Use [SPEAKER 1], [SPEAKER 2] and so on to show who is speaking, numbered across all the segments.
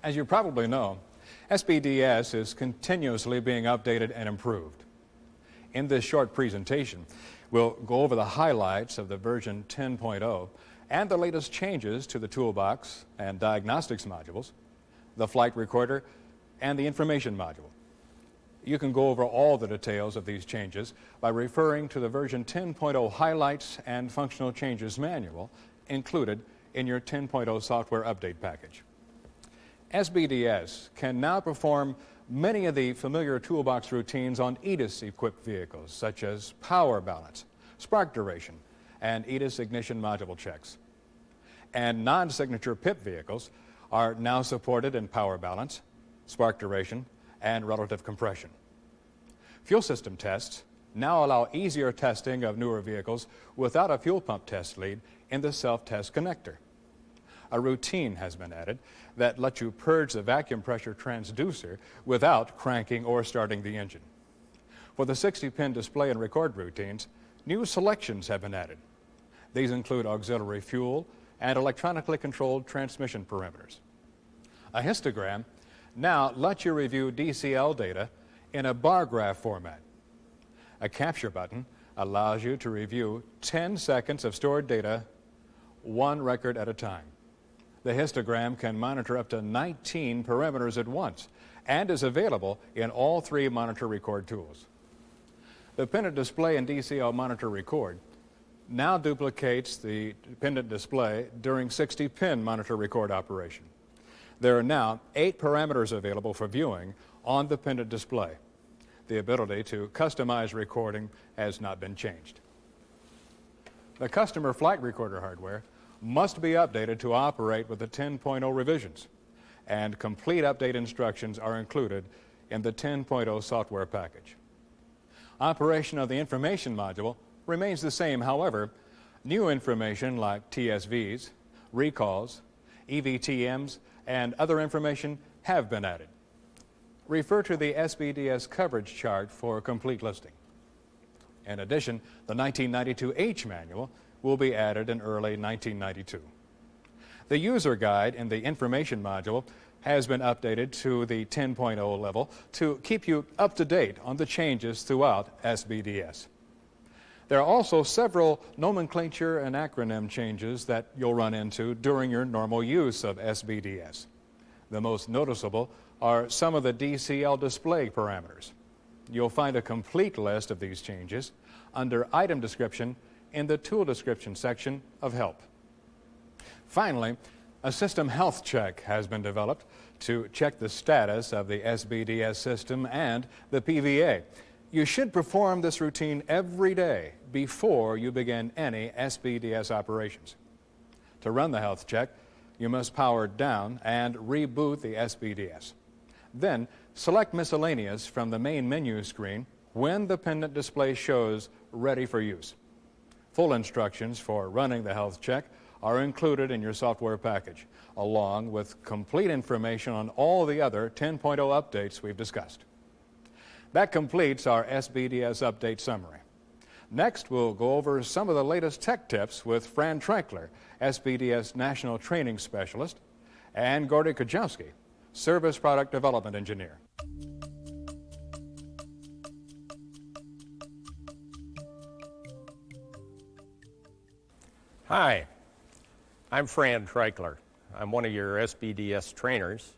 [SPEAKER 1] As you probably know, SBDS is continuously being updated and improved. In this short presentation, we'll go over the highlights of the version 10.0 and the latest changes to the toolbox and diagnostics modules, the flight recorder, and the information module. You can go over all the details of these changes by referring to the version 10.0 highlights and functional changes manual included in your 10.0 software update package. SBDS can now perform many of the familiar toolbox routines on EDIS-equipped vehicles, such as power balance, spark duration, and EDIS ignition module checks. And non-signature PIP vehicles are now supported in power balance, spark duration, and relative compression. Fuel system tests now allow easier testing of newer vehicles without a fuel pump test lead in the self-test connector. A routine has been added that lets you purge the vacuum pressure transducer without cranking or starting the engine. For the 60-pin display and record routines, new selections have been added. These include auxiliary fuel and electronically controlled transmission parameters. A histogram now lets you review DCL data in a bar graph format. A capture button allows you to review 10 seconds of stored data, one record at a time. The histogram can monitor up to 19 parameters at once and is available in all 3 monitor record tools. The pendant display and DCL monitor record now duplicates the pendant display during 60-pin monitor record operation. There are now 8 parameters available for viewing on the pendant display. The ability to customize recording has not been changed. The customer flight recorder hardware must be updated to operate with the 10.0 revisions, and complete update instructions are included in the 10.0 software package. Operation of the information module remains the same. However, new information like TSVs, recalls, EVTMs, and other information have been added. Refer to the SBDS coverage chart for a complete listing. In addition, the 1992H manual will be added in early 1992. The user guide in the information module has been updated to the 10.0 level to keep you up to date on the changes throughout SBDS. There are also several nomenclature and acronym changes that you'll run into during your normal use of SBDS. The most noticeable are some of the DCL display parameters. You'll find a complete list of these changes under Item Description in the Tool Description section of Help. Finally, a system health check has been developed to check the status of the SBDS system and the PVA. You should perform this routine every day before you begin any SBDS operations. To run the health check, you must power down and reboot the SBDS. Then select Miscellaneous from the main menu screen when the pendant display shows Ready for Use. Full instructions for running the health check are included in your software package, along with complete information on all the other 10.0 updates we've discussed. That completes our SBDS update summary. Next, we'll go over some of the latest tech tips with Fran Treichler, SBDS National Training Specialist, and Gordy Kajowski, Service Product Development Engineer.
[SPEAKER 2] Hi, I'm Fran Treichler. I'm one of your SBDS trainers,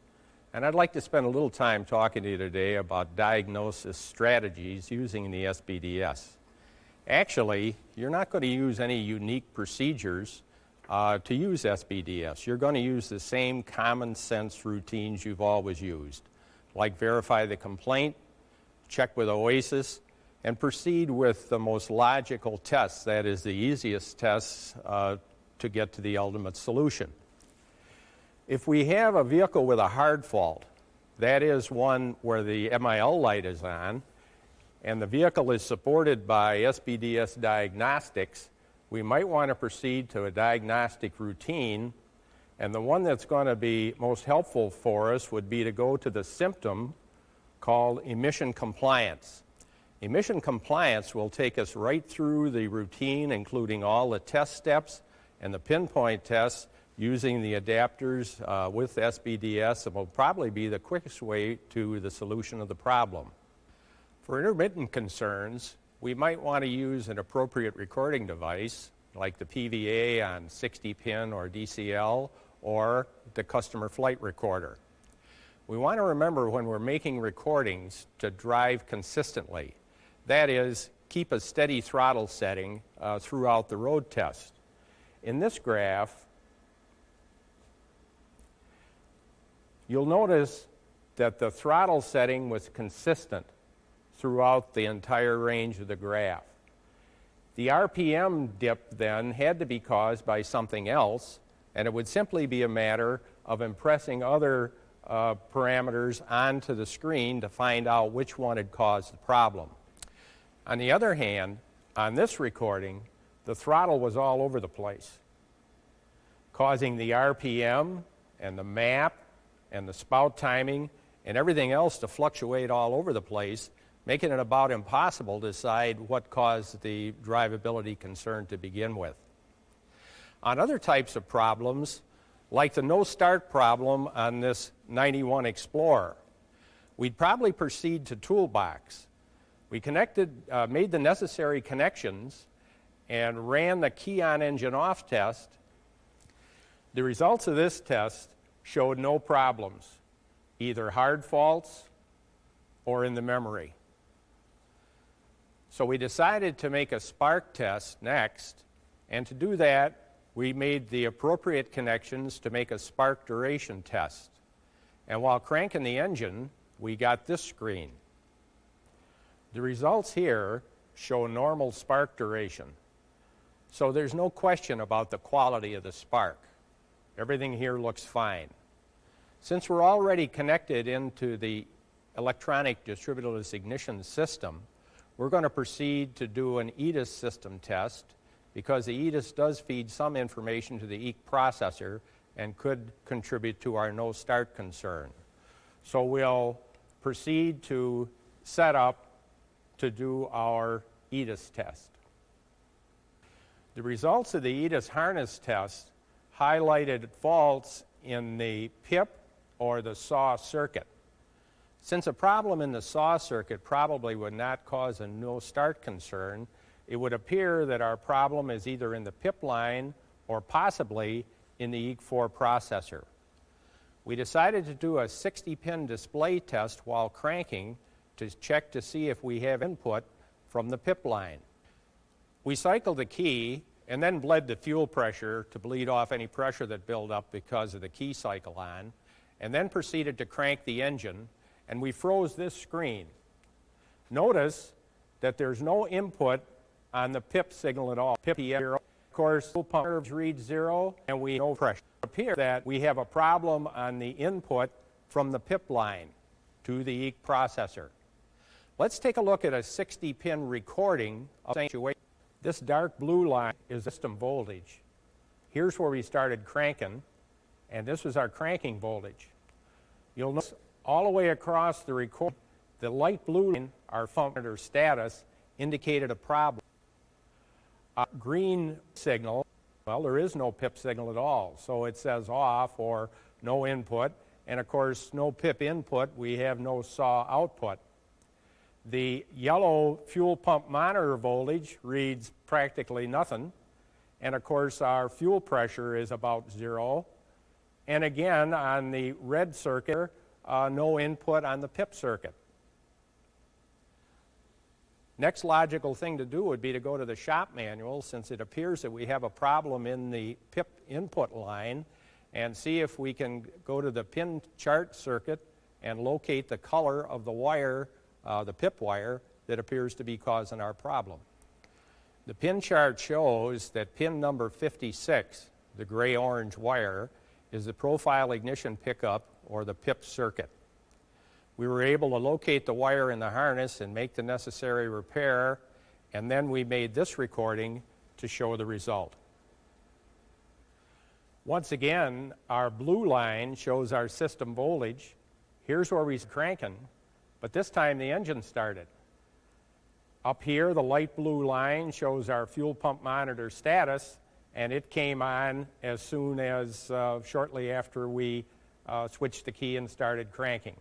[SPEAKER 2] and I'd like to spend a little time talking to you today about diagnosis strategies using the SBDS. Actually, you're not going to use any unique procedures to use SBDS. You're going to use the same common sense routines you've always used, like verify the complaint, check with OASIS, and proceed with the most logical tests, that is the easiest tests to get to the ultimate solution. If we have a vehicle with a hard fault, that is one where the MIL light is on, and the vehicle is supported by SBDS diagnostics, we might want to proceed to a diagnostic routine, and the one that's going to be most helpful for us would be to go to the symptom called emission compliance. Emission compliance will take us right through the routine, including all the test steps and the pinpoint tests using the adapters with SBDS will probably be the quickest way to the solution of the problem. For intermittent concerns, we might want to use an appropriate recording device like the PVA on 60-pin or DCL or the customer flight recorder. We want to remember when we're making recordings to drive consistently. That is, keep a steady throttle setting throughout the road test. In this graph, you'll notice that the throttle setting was consistent throughout the entire range of the graph. The RPM dip then had to be caused by something else, and it would simply be a matter of impressing other parameters onto the screen to find out which one had caused the problem. On the other hand, on this recording, the throttle was all over the place, causing the RPM and the map and the spout timing and everything else to fluctuate all over the place, making it about impossible to decide what caused the drivability concern to begin with. On other types of problems, like the no-start problem on this 91 Explorer, we'd probably proceed to Toolbox. We made the necessary connections and ran the key on engine off test. The results of this test showed no problems, either hard faults or in the memory. So we decided to make a spark test next, and to do that, we made the appropriate connections to make a spark duration test. And while cranking the engine, we got this screen. The results here show normal spark duration. So there's no question about the quality of the spark. Everything here looks fine. Since we're already connected into the electronic distributed ignition system, we're going to proceed to do an EDIS system test, because the EDIS does feed some information to the EEC processor and could contribute to our no-start concern. So we'll proceed to set up to do our EDIS test. The results of the EDIS harness test highlighted faults in the PIP or the SAW circuit. Since a problem in the SAW circuit probably would not cause a no-start concern, it would appear that our problem is either in the PIP line or possibly in the EEC4 processor. We decided to do a 60-pin display test while cranking to check to see if we have input from the PIP line. We cycled the key and then bled the fuel pressure to bleed off any pressure that built up because of the key cycle on, and then proceeded to crank the engine, and we froze this screen. Notice that there's no input on the PIP signal at all. PIP 0. Of course, fuel pump curves read 0, and we no pressure. It appears that we have a problem on the input from the PIP line to the EEC processor. Let's take a look at a 60-pin recording of the situation. This dark blue line is system voltage. Here's where we started cranking, and this was our cranking voltage. You'll notice all the way across the record, the light blue line, our function status, indicated a problem. Green signal, well, there is no PIP signal at all, so it says off or no input, and of course, no PIP input, we have no SAW output. The yellow fuel pump monitor voltage reads practically nothing, and of course, our fuel pressure is about 0. And again, on the red circuit, no input on the PIP circuit. Next logical thing to do would be to go to the shop manual, since it appears that we have a problem in the PIP input line, and see if we can go to the pin chart circuit and locate the color of the wire, the PIP wire, that appears to be causing our problem. The pin chart shows that pin number 56, the gray-orange wire, is the profile ignition pickup, or the PIP circuit. We were able to locate the wire in the harness and make the necessary repair, and then we made this recording to show the result. Once again, our blue line shows our system voltage. Here's where we're cranking, but this time the engine started. Up here, the light blue line shows our fuel pump monitor status, and it came on as soon as shortly after we switched the key and started cranking.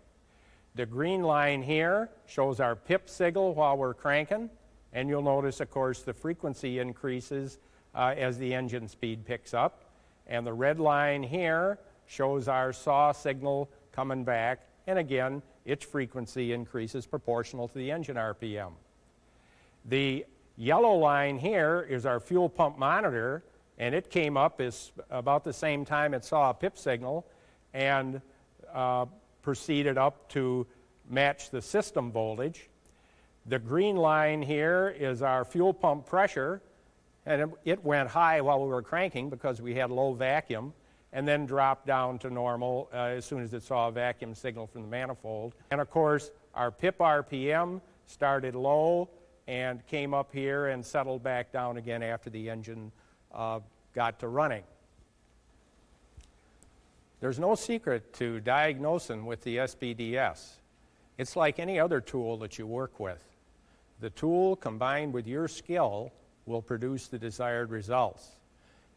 [SPEAKER 2] The green line here shows our pip signal while we're cranking, and you'll notice, of course, the frequency increases as the engine speed picks up. And the red line here shows our saw signal coming back, and again, its frequency increases proportional to the engine RPM. The yellow line here is our fuel pump monitor, and it came up about the same time it saw a pip signal and proceeded up to match the system voltage. The green line here is our fuel pump pressure, and it went high while we were cranking because we had low vacuum, and then dropped down to normal as soon as it saw a vacuum signal from the manifold. And of course, our pip RPM started low and came up here and settled back down again after the engine got to running. There's no secret to diagnosing with the SBDS. It's like any other tool that you work with. The tool combined with your skill will produce the desired results.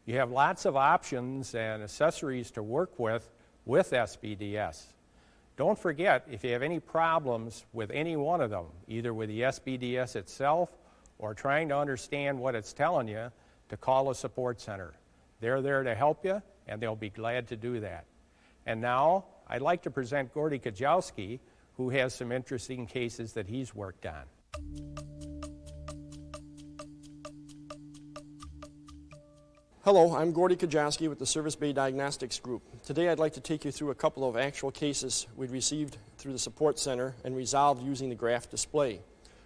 [SPEAKER 2] You have lots of options and accessories to work with SBDS. Don't forget, if you have any problems with any one of them, either with the SBDS itself or trying to understand what it's telling you, to call a support center. They're there to help you, and they'll be glad to do that. And now, I'd like to present Gordy Kajowski, who has some interesting cases that he's worked on.
[SPEAKER 3] Hello, I'm Gordy Kajowski with the Service Bay Diagnostics Group. Today I'd like to take you through a couple of actual cases we'd received through the support center and resolved using the graph display.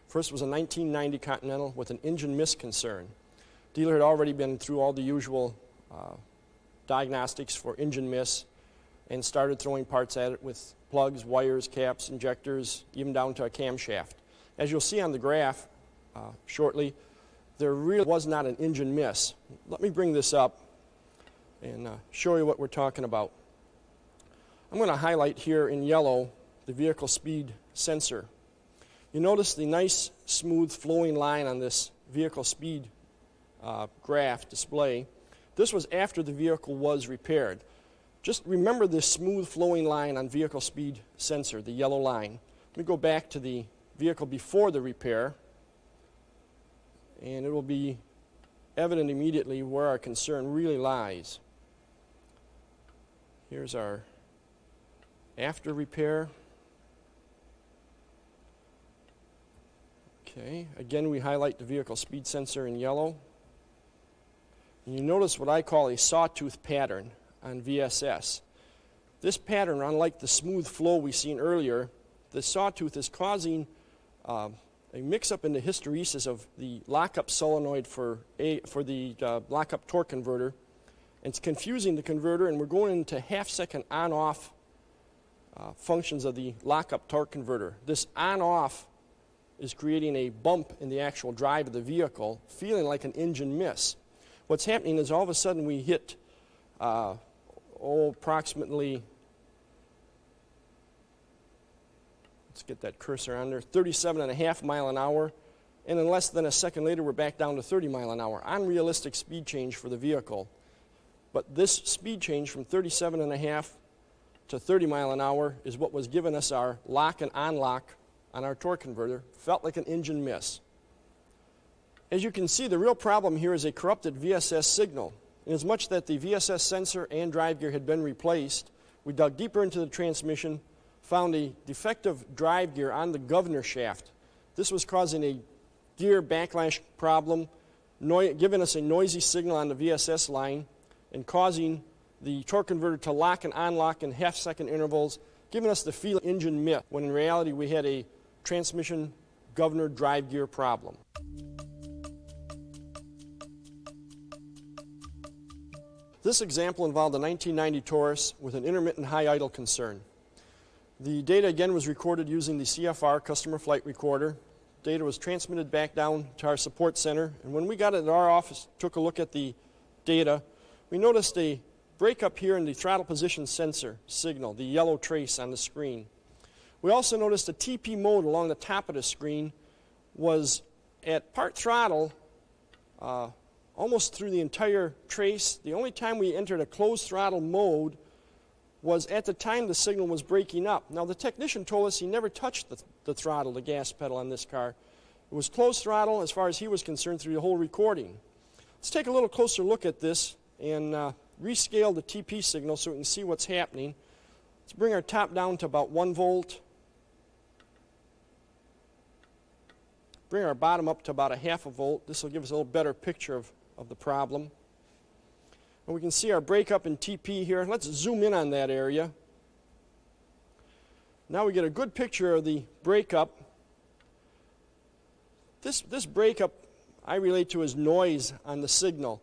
[SPEAKER 3] First was a 1990 Continental with an engine miss concern. Dealer had already been through all the usual diagnostics for engine miss and started throwing parts at it with plugs, wires, caps, injectors, even down to a camshaft. As you'll see on the graph shortly, there really was not an engine miss. Let me bring this up and show you what we're talking about. I'm going to highlight here in yellow the vehicle speed sensor. You notice the nice, smooth, flowing line on this vehicle speed graph display. This was after the vehicle was repaired. Just remember this smooth, flowing line on vehicle speed sensor, the yellow line. Let me go back to the vehicle before the repair, and it will be evident immediately where our concern really lies. Here's our after repair. Okay, again we highlight the vehicle speed sensor in yellow. And you notice what I call a sawtooth pattern on VSS. This pattern, unlike the smooth flow we seen earlier, the sawtooth is causing a mix-up in the hysteresis of the lockup solenoid for the lockup torque converter. It's confusing the converter, and we're going into half-second on-off functions of the lockup torque converter. This on-off is creating a bump in the actual drive of the vehicle, feeling like an engine miss. What's happening is all of a sudden we hit approximately, let's get that cursor on there, 37.5 miles an hour, and in less than a second later we're back down to 30 miles an hour. Unrealistic speed change for the vehicle. But this speed change from 37.5 to 30 miles an hour is what was giving us our lock and unlock on our torque converter. Felt like an engine miss. As you can see, the real problem here is a corrupted VSS signal. Inasmuch that the VSS sensor and drive gear had been replaced, we dug deeper into the transmission, found a defective drive gear on the governor shaft. This was causing a gear backlash problem, giving us a noisy signal on the VSS line and causing the torque converter to lock and unlock in half-second intervals, giving us the feel engine miss, when in reality we had a transmission governor drive gear problem. This example involved a 1990 Taurus with an intermittent high idle concern. The data again was recorded using the CFR customer flight recorder. Data was transmitted back down to our support center, and when we got it at our office, took a look at the data, we noticed a breakup here in the throttle position sensor signal, the yellow trace on the screen. We also noticed a TP mode along the top of the screen was at part throttle, almost through the entire trace. The only time we entered a closed throttle mode was at the time the signal was breaking up. Now the technician told us he never touched the throttle, the gas pedal on this car. It was closed throttle as far as he was concerned through the whole recording. Let's take a little closer look at this and rescale the TP signal so we can see what's happening. Let's bring our top down to about 1 volt. Bring our bottom up to about a 0.5 volt. This will give us a little better picture of the problem. And we can see our breakup in TP here. Let's zoom in on that area. Now we get a good picture of the breakup. This breakup I relate to as noise on the signal.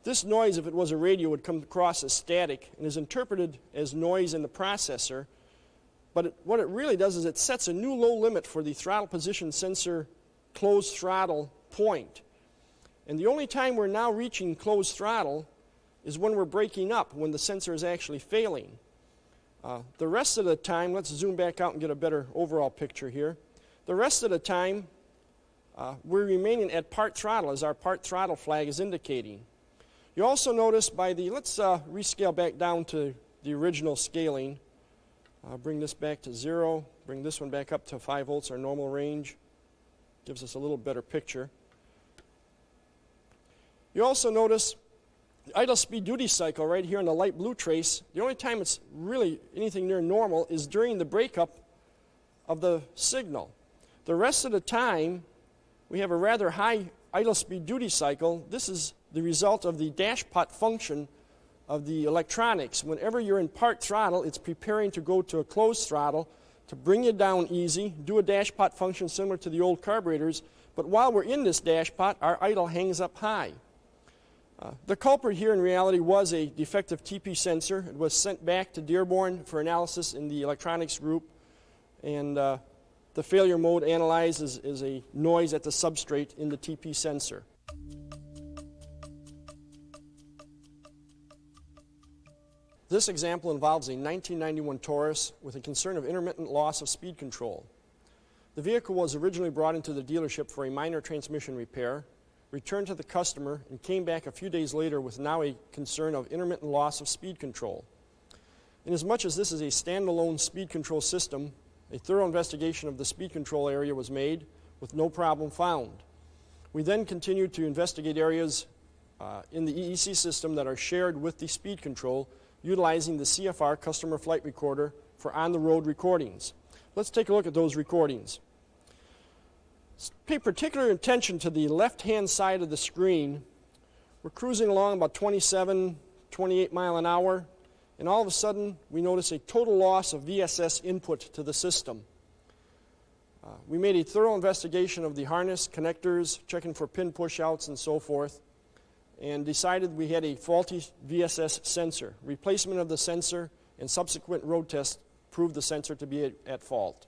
[SPEAKER 3] This noise, if it was a radio, would come across as static and is interpreted as noise in the processor. But what it really does is it sets a new low limit for the throttle position sensor closed throttle point. And the only time we're now reaching closed throttle is when we're breaking up, when the sensor is actually failing. The rest of the time, let's zoom back out and get a better overall picture here. The rest of the time, we're remaining at part throttle, as our part throttle flag is indicating. You also notice by the, let's rescale back down to the original scaling. Bring this back to 0, bring this one back up to 5 volts, our normal range. Gives us a little better picture. You also notice the idle speed duty cycle right here in the light blue trace. The only time it's really anything near normal is during the breakup of the signal. The rest of the time, we have a rather high idle speed duty cycle. This is the result of the dash pot function of the electronics. Whenever you're in part throttle, it's preparing to go to a closed throttle to bring you down easy, do a dash pot function similar to the old carburetors, but while we're in this dash pot, our idle hangs up high. The culprit here in reality was a defective TP sensor. It was sent back to Dearborn for analysis in the electronics group, and the failure mode analyzed is a noise at the substrate in the TP sensor. This example involves a 1991 Taurus with a concern of intermittent loss of speed control. The vehicle was originally brought into the dealership for a minor transmission repair, returned to the customer, and came back a few days later with now a concern of intermittent loss of speed control. Inasmuch as this is a standalone speed control system, a thorough investigation of the speed control area was made with no problem found. We then continued to investigate areas in the EEC system that are shared with the speed control, utilizing the CFR customer flight recorder for on-the-road recordings. Let's take a look at those recordings. Pay particular attention to the left-hand side of the screen. We're cruising along about 27, 28 mile an hour, and all of a sudden we notice a total loss of VSS input to the system. We made a thorough investigation of the harness, connectors, checking for pin push-outs and so forth, and decided we had a faulty VSS sensor. Replacement of the sensor and subsequent road tests proved the sensor to be at fault.